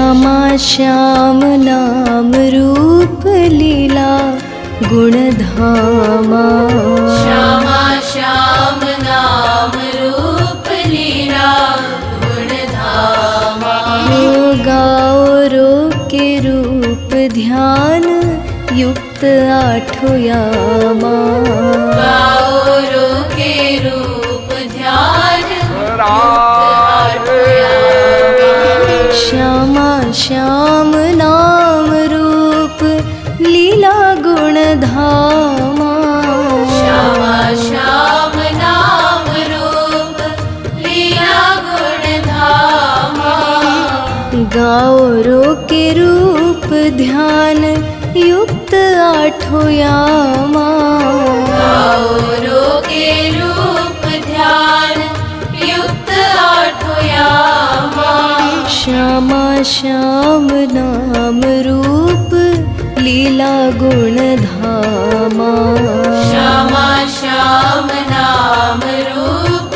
श्यामा श्याम नाम रूप लीला गुण धामा। श्यामा श्याम नाम रूप लीला गुण धामा। गाओ रो के रूप ध्यान युक्त आठो यामा। गाओ रो के रूप ध्यान युक्त आठो यामा। श्यामा श्याम नाम रूप लीला गुण धामा। श्यामा श्याम नाम रूप लीला गुण धामा। गाओ रो के रूप ध्यान युक्त आठो यामा। गाओ रो के रूप ध्यान युक्त आठो यामा। श्यामा श्याम नाम रूप लीला गुण धामा। श्यामा श्याम नाम रूप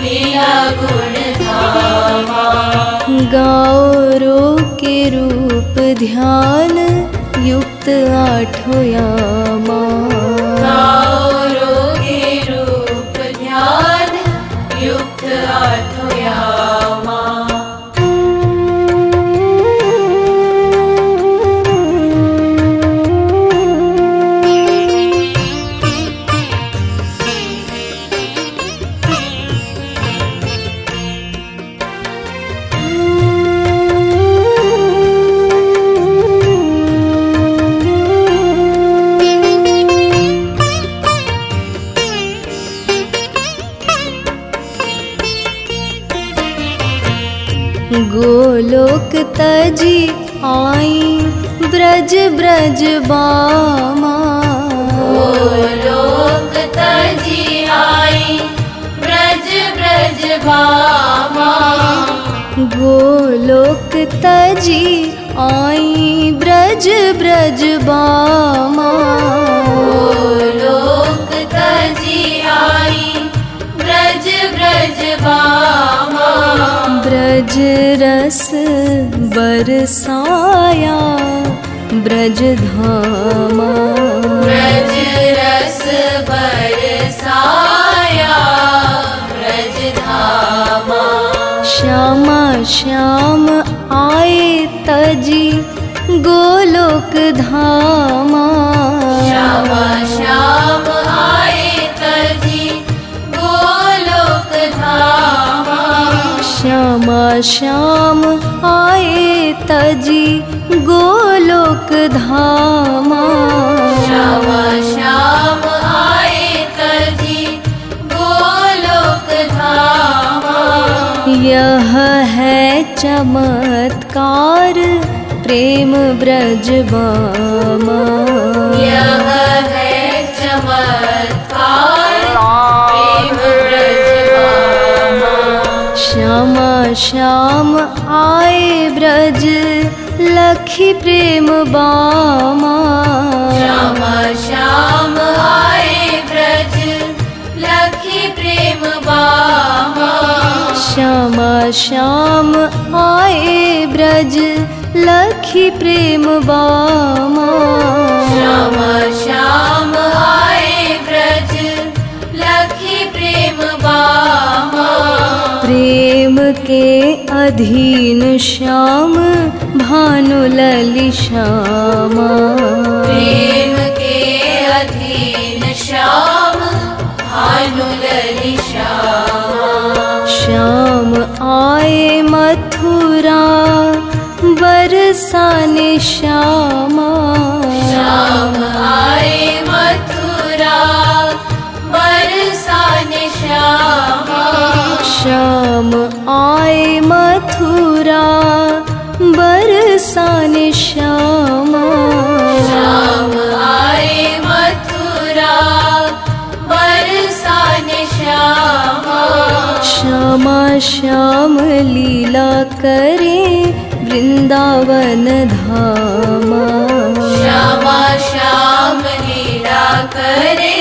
लीला गुण धामा। गाओ रो के रूप ध्यान युक्त आठो यामा। गाओ रो के रूप ध्यान युक्त आठो यामा। गोलोक तजी आई ब्रज ब्रज बामा। गोलोक तजी आई ब्रज ब्रज बामा। गोलोक तजी आई ब्रज ब्रज बामा। गोलोक तजी आई ब्रज ब्रज बामा। ब्रज रस बरसाया ब्रज धामा। ब्रज रस बरसाया ब्रज धामा। श्यामा श्याम आए तजी गोलोक धामा। श्यामा श्याम आए तजी गोलोक धामा। श्यामा श्याम आए तजी गोलोक धामा। श्यामा श्याम आए तजी गोलोक धामा। यह है चमत्कार प्रेम ब्रज बामा। यह है चमत्कार प्रेम ब्रज बामा। श्यामा श्याम आए ब्रज लखी प्रेम बामा। श्यामा श्याम आए ब्रज लखी प्रेम बामा। श्यामा श्याम आए ब्रज लखी प्रेम बामा। श्यामा श्याम आए ब्रज लखी प्रेम बामा। प्रेम के अधीन श्याम भानु ललि श्यामा। प्रेम के अधीन श्याम भानु ललि श्यामा। श्याम आए मथुरा बरसाने श्यामा। श्याम आए मथुरा बरसाने श्यामा। श्याम आए मथुरा बरसाने श्यामा। श्याम आए मथुरा बरसाने श्यामा। श्यामा श्याम लीला करे वृंदावन धामा। श्यामा श्याम लीला करे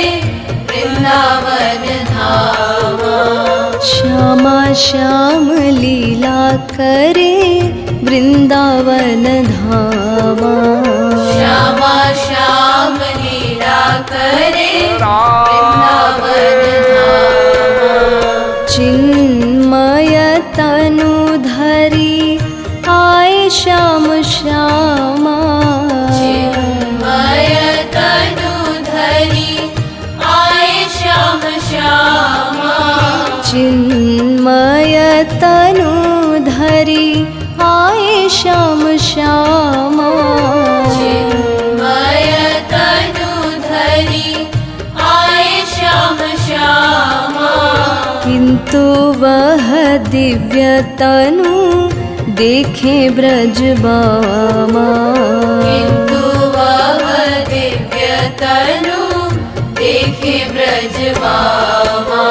वृंदावन धामा। श्यामा श्याम लीला करे वृंदावन धामा। श्यामा श्याम लीला करे वृंदावन धामा। चिन्मय तनु धरी आए श्याम श्यामा। चिन्मय तनु धरी आए श्याम श्यामा। चिन्मय तनु धरी आए श्याम श्यामा। चिन्मय तनु धरी आए श्याम श्यामा। किंतु वह दिव्य तनु देखे ब्रजबामा। किंतु वह दिव्य तनु देखे ब्रजबामा।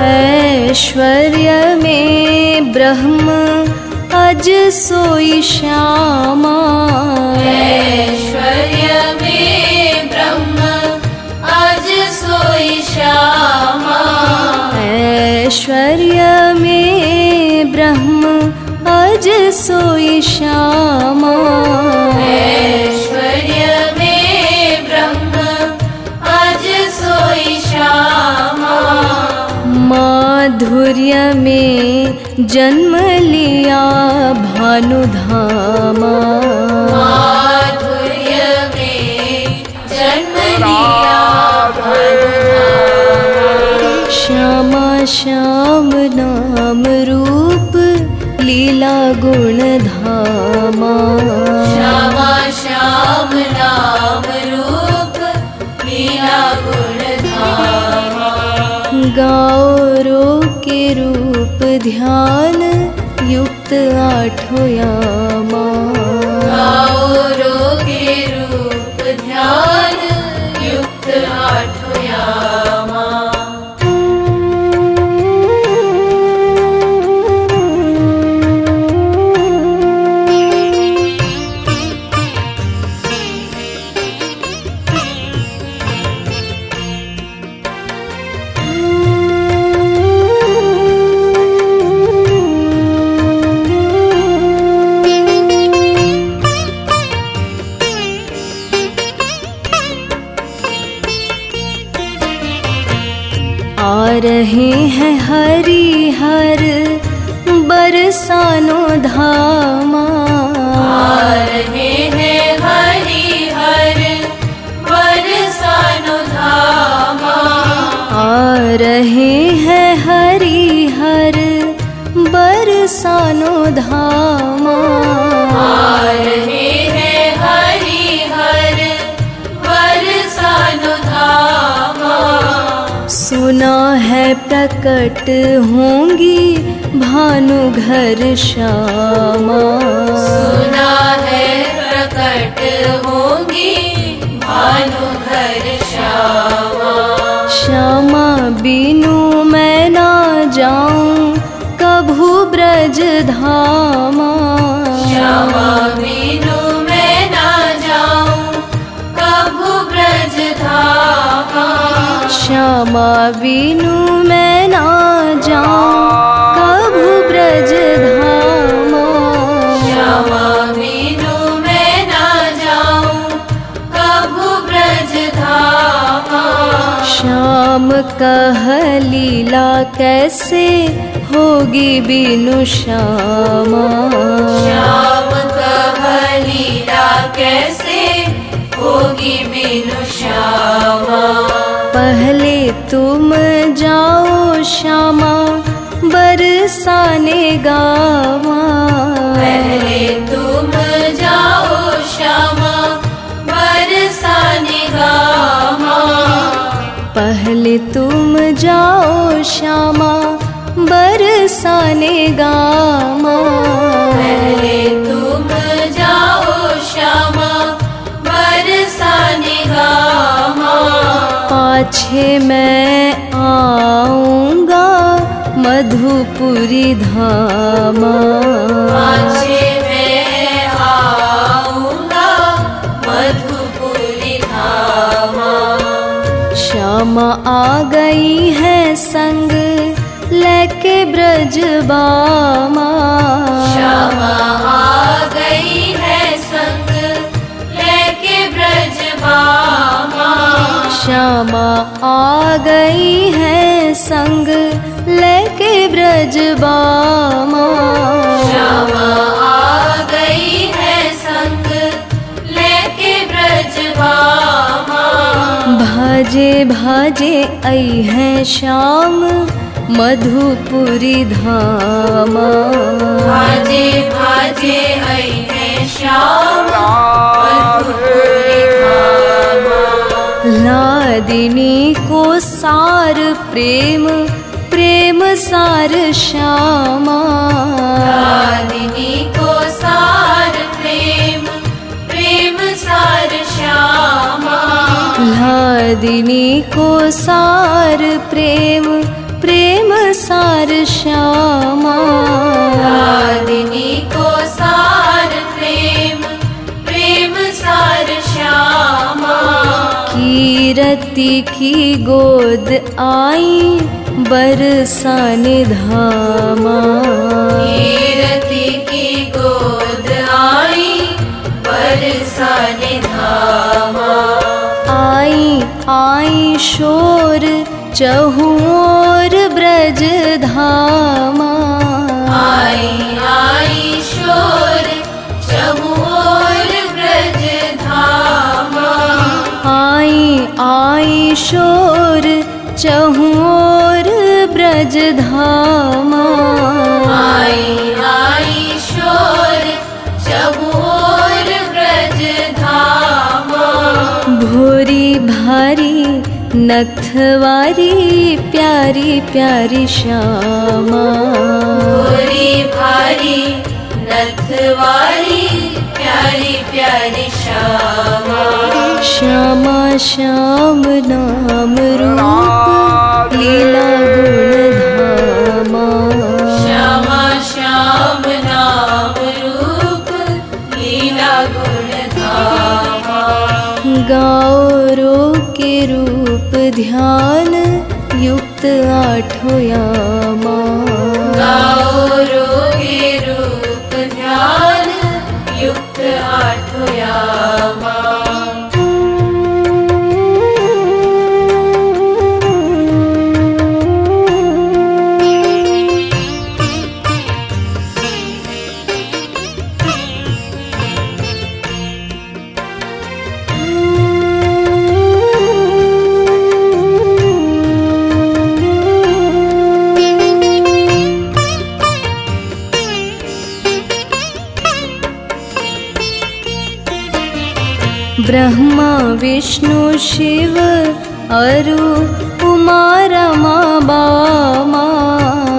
ऐश्वर्य में ब्रह्म अज सोई श्यामा। ऐश्वर्य में ब्रह्म अज सोई श्यामा। ऐश्वर्य में ब्रह्म अज सोई श्यामा। ऐश्वर्य में ब्रह्म अज सोई श्यामा। माधुर्य में जन्म लिया भानुधामा। माधुर्य में जन्म लिया भानुधामा। श्यामा श्याम नाम रूप लीला गुण धामा। श्यामा श्याम नाम रूप लीला गुण धामा। गाओ रो के रूप ध्यान युक्त आठों यामा। गाओ रो के रूप ध्यान युक्त आठों यामा। आ रहे हैं हरि हर बरसानो धामा। आ रहे हैं हरि हर बरसानो धामा। आ रहे हैं हरि हर बरसानो धामा। आ रहे हैं हरि हर बरसानो धामा। सुना है प्रकट होंगी भानु घर श्यामा। सुना है प्रकट होंगी भानु घर श्यामा। श्यामा बिनु मैं ना जाऊं कभू ब्रज धामा। श्यामा बिनु मैं ना जाऊं कभू ब्रज धामा। श्यामा बिनु मैं ना जाऊं कभू ब्रज धामा। श्यामा बिनु मैं ना जाऊं कभू ब्रज धामा। श्याम कह लीला कैसे होगी बिनु श्यामा। श्याम कह लीला कैसे होगी बिनु श्यामा। पहले तुम जाओ श्यामा बरसाने गावा। पहले तुम जाओ श्यामा बरसाने गावा। पहले तुम जाओ श्यामा बरसाने गामा। पहले तुम जाओ श्यामा बरसाने गामा। पाछे मैं आऊंगा मधुपुरी धामा। पाछे मैं आऊंगा मधुपुरी धामा। श्यामा आ गई है संग लेके ब्रजबामा। श्यामा आ श्यामा आ गई है संग लेके ब्रज बामा। श्यामा आ गई है संग लेके ब्रज बामा। भाजे भाजे आई है श्याम मधुपुरी धामा। भाजे भाजे आई है श्याम मधुपुरी धामा। लादिनी को सार प्रेम प्रेम सार श्यामा। लादिनी को सार प्रेम प्रेम सार श्यामा। लादिनी को सार प्रेम प्रेम सार श्यामा। लादिनी को सार प्रेम प्रेम सार श्यामा। कीरति की गोद आई बरसाने धामा। कीरति की गोद आई बरसाने धामा। आई आई शोर चहुओर ब्रज धामा। आई आई शोर चहुओर ब्रज धामा। आई आई शोर चहुओर ब्रज धामा। आई आई शोर चहुओर ब्रज धामा। भोरी भारी नथवारी प्यारी प्यारी श्यामा। भोरी भारी नथवारी प्यारी प्यारी श्यामा। श्यामा श्याम नाम रूप लीला गुण धामा। श्यामा श्याम नाम रूप लीला गुण धामा। गाओ रो के रूप ध्यान युक्त आठों यामा। गाओ रोगे रूप ध्यान युक्त आठों यामा। ब्रह्मा विष्णु शिव अरु उमा रमा बामा।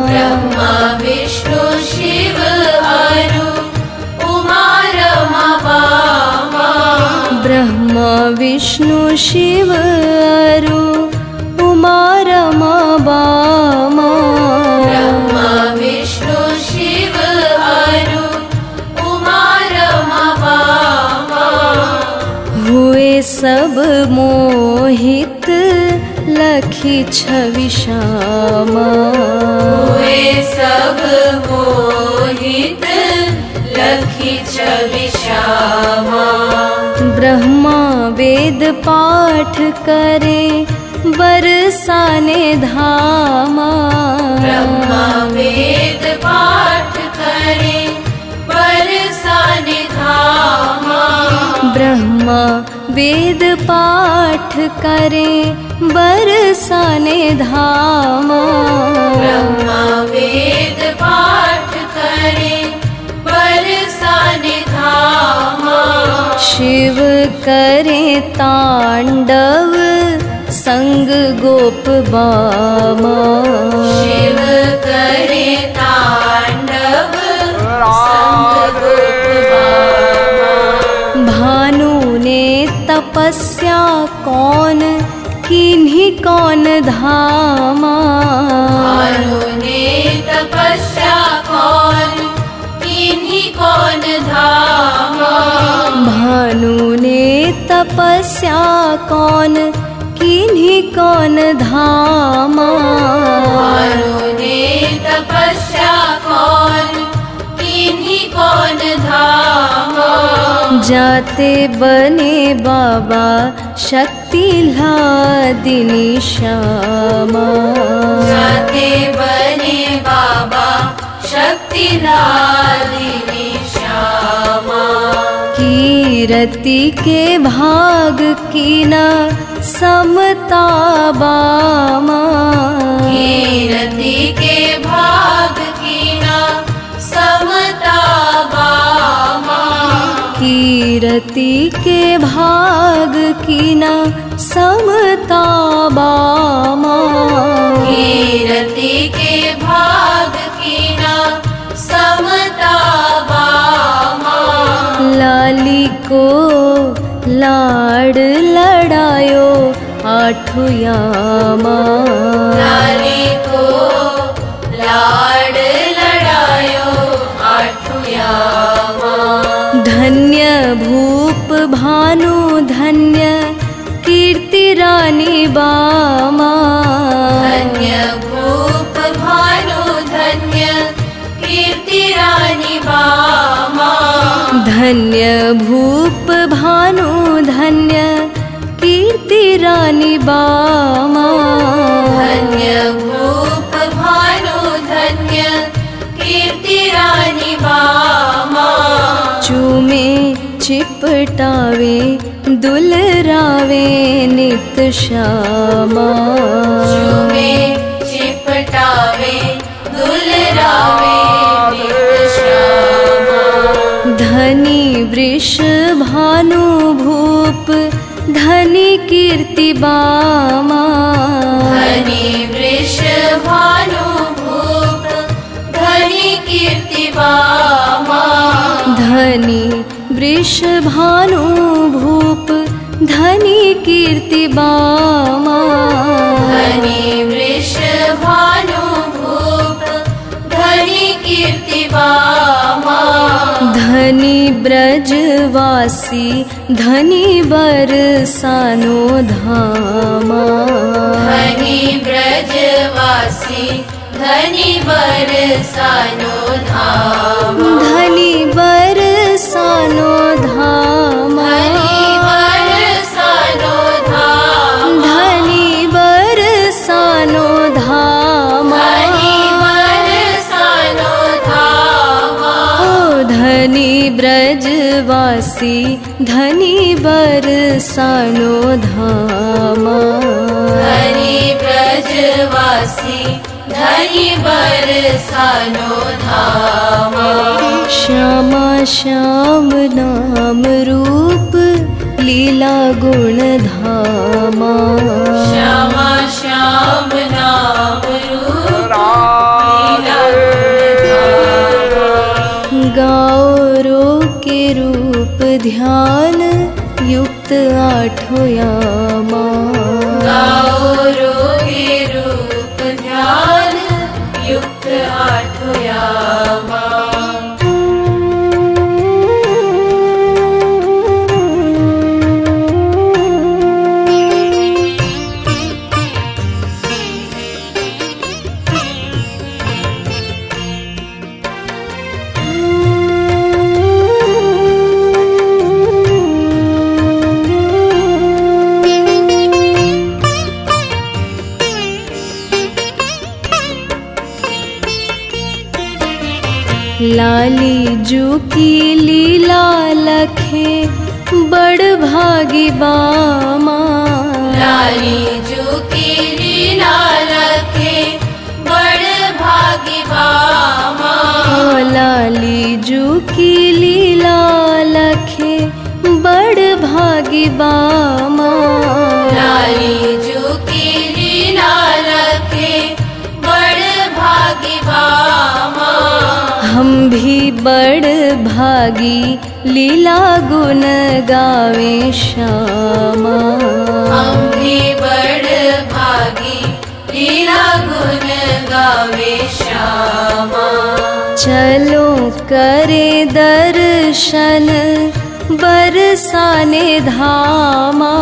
ब्रह्मा विष्णु शिव अरु उमा रमा बामा। ब्रह्मा विष्णु शिव अरु उमा रमा बामा। ब्रह्मा विष्णु शिव अरु उमा रमा बामा। हुए सब मोहित लखी छवि श्यामा। हुए सब मोहित लखी छवि श्यामा। ब्रह्मा वेद पाठ करे बरसाने धामा। ब्रह्मा वेद पाठ करे बरसाने धामा। ब्रह्मा वेद पाठ करे बरसाने धामा। ब्रह्मा वेद पाठ करे बरसाने धामा। शिव करे तांडव संग गोप बामा। शिव करे तांडव संग गोप बामा। भानु ने तपस्या कौन किन्हीं कौन धामा। भानु ने तपस्या कौन किन्हीं कौन धामा। भानु ने तपस्या कौन किन्हीं कौन धामा। भानु ने तपस्या कौन किन्हीं कौन धामा। जाते बने बाबा शक्ति शक्ति लादिनी श्यामा। जाते बने बाबा शक्ति लादिनी श्यामा। कीरति के भाग की न समता बामा। कीरति के भाग की न समता बामा। कीरति के भाग की न समता बामा। कीरति के भाग की न समता बामा। लाली को लाड लड़ायो आठु यामा। लाली को लाड लड़ायो आठु यामा। धन्य भूप भानु धन्य कीर्ति रानी बामा। धन्य भूप भानु धन्य कीर्ति रानी बामा। धन्य भूप भानु धन्य कीर्ति रानी बामा। धन्य भूप भानु धन्य कीर्ति रानी बामा। चूमे चिपटावे दुलरावे नित श्यामा। चूमे चिपटावे दुलरावे नित श्यामा। धनी वृष भानु भूप धनी कीर्ति बामा। धनी वृष भानु भूप धनी कीर्ति बामा। धनी वृष भानु भूप धनी कीर्ति बामा। धनी वृष भानु भूप धनी कीर्ति बामा। धनी ब्रजवासी धनी बरसानो धामा। धनी ब्रजवासी धनी बरसानो धामा। धनी बरसानो धामा। धनी बरसानो धामा। धनी बरसानो धामा। धनी बरसानो धामा। धनी ब्रजवासी धनी बरसानो धामा। धनी ब्रजवासी धनी बरसानो धामा। श्यामा श्याम नाम रूप लीला गुण धामा। श्यामा श्याम नाम रूप लीला गुण धामा। गाओ रो के रूप ध्यान युक्त आठो यामा। गाओ रो के रूप ध्यान युक्त आठो यामा। लाली जू की लीला लखे बड़ भागी बामा। लाली जू की लीला लखे बड़ भागी बामा। लाली जू की लीला लखे बड़ भागी बामा। लाली जू की लीला लखे बड़ भागी बामा। हम भी बड़ भागी लीला गुण गावे श्यामा। हम भी बड़ भागी लीला गुण गावे श्यामा। चलो करे दर्शन बरसाने धामा।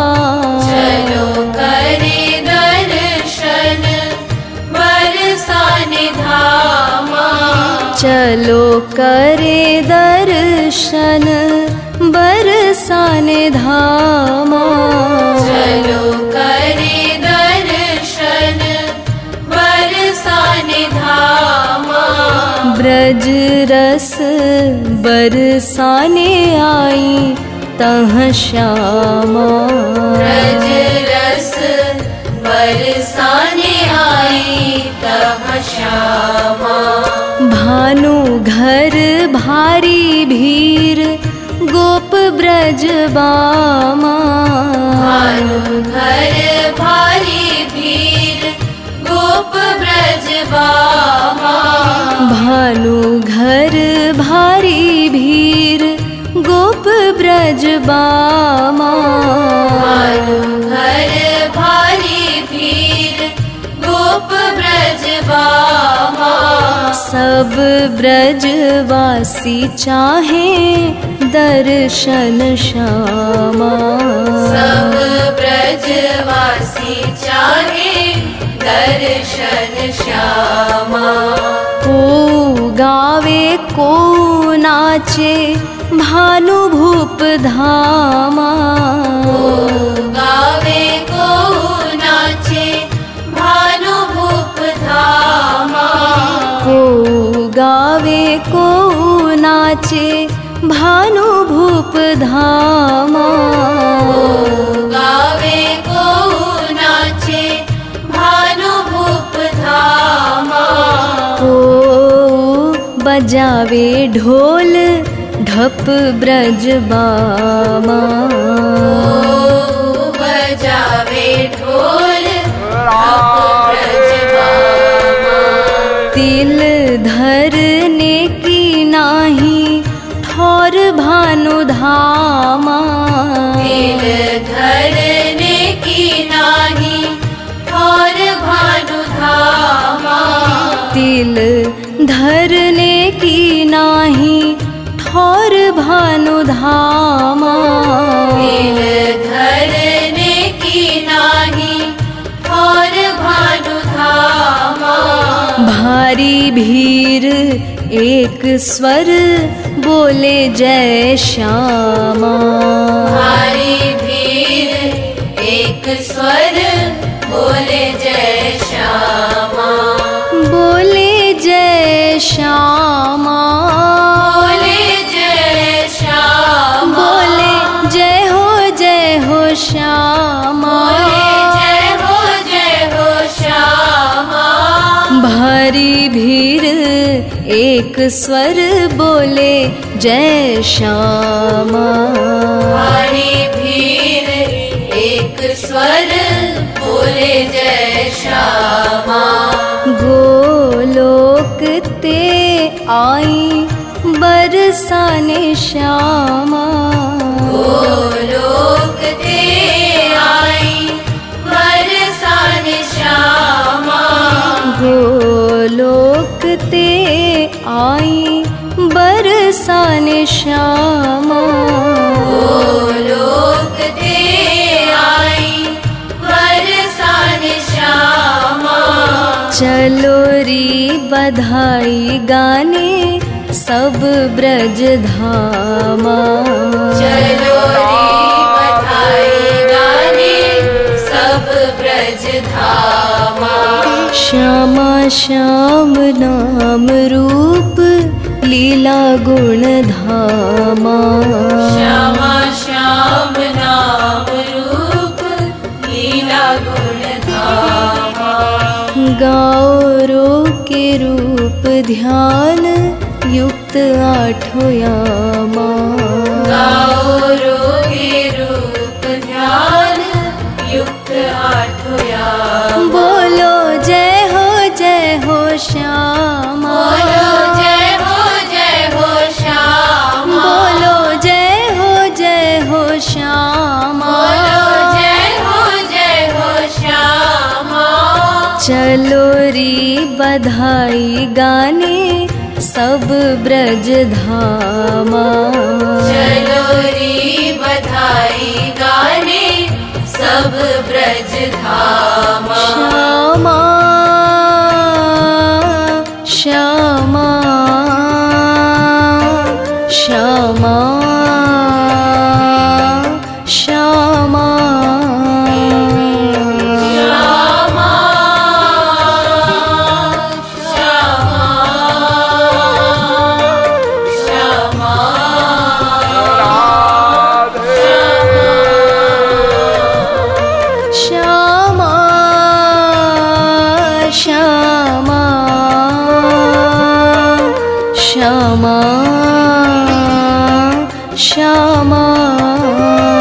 चलो करे दर्शन बरसाने धामा। चलो करे दर्शन बरसाने धामा। चलो करे दर्शन बरसाने धामा। ब्रज रस बरसाने आई तह श्यामा। ब्रज रस बरसाने आई तह श्यामा। भानु घर भारी भीर गोप ब्रज बामा। भानु घर भारी भीर गोप ब्रज बामा। भानु घर भारी भीर गोप ब्रज बामा। भानु घर भारी भीर गोप ब्रज बामा। सब ब्रजवासी चाहे दर्शन श्यामा। सब ब्रजवासी चाहे दर्शन श्यामा। को गावे को नाचे भानु भूप धामा। गावे को नाचे भानु भूप धामा। को गावे को नाचे भानु भूप धामा। गावे को नाचे भानु भूप धामा। को बजावे ढोल ढप ब्रज बामा। बजावे ढोल ढप ब्रज बामा। तिल धरने की नाही ठौर भानु धामा। तिल धरने की नाही ठौर भानु धामा। तिल धरने की नाही ठौर भानु धामा। तिल धरने की नाही ठौर भानु धामा। भारी भीर एक स्वर बोले जय श्यामा। भारी भीर एक स्वर बोले जय श्यामा। बोले जय श्यामा। बोले जय श्यामा। बोले जय हो श्यामा। बोले जय हो श्यामा। भारी भीर एक स्वर बोले जय श्यामा। भारी भीर एक स्वर बोले जय श्यामा। गोलोक ते आई बरसाने श्यामा। गोलोक ते आई बरसाने श्यामा। गोलोक ते आई बरसाने श्यामा। गोलोक ते आई बरसाने श्यामा। चलो री बधाई गाने सब ब्रज धामा। चलो रे बधाई गाने सब ब्रज धामा। श्यामा श्याम नाम रूप लीला गुण धामा। श्यामा श्याम नाम रूप लीला गुण धामा। गौरो के रूप ध्यान युक्त आठों यामा। गौरो के रूप ध्यान युक्त आठों यामा। बोलो जय हो श्यामा। बोलो जय हो श्यामा। बोलो जय हो श्यामा। बोलो जय हो श्यामा। चलो री बधाई गाने सब ब्रज धामा। चलो रे बधाई गाने सब ब्रज धामा। श्यामा श्यामा धामा।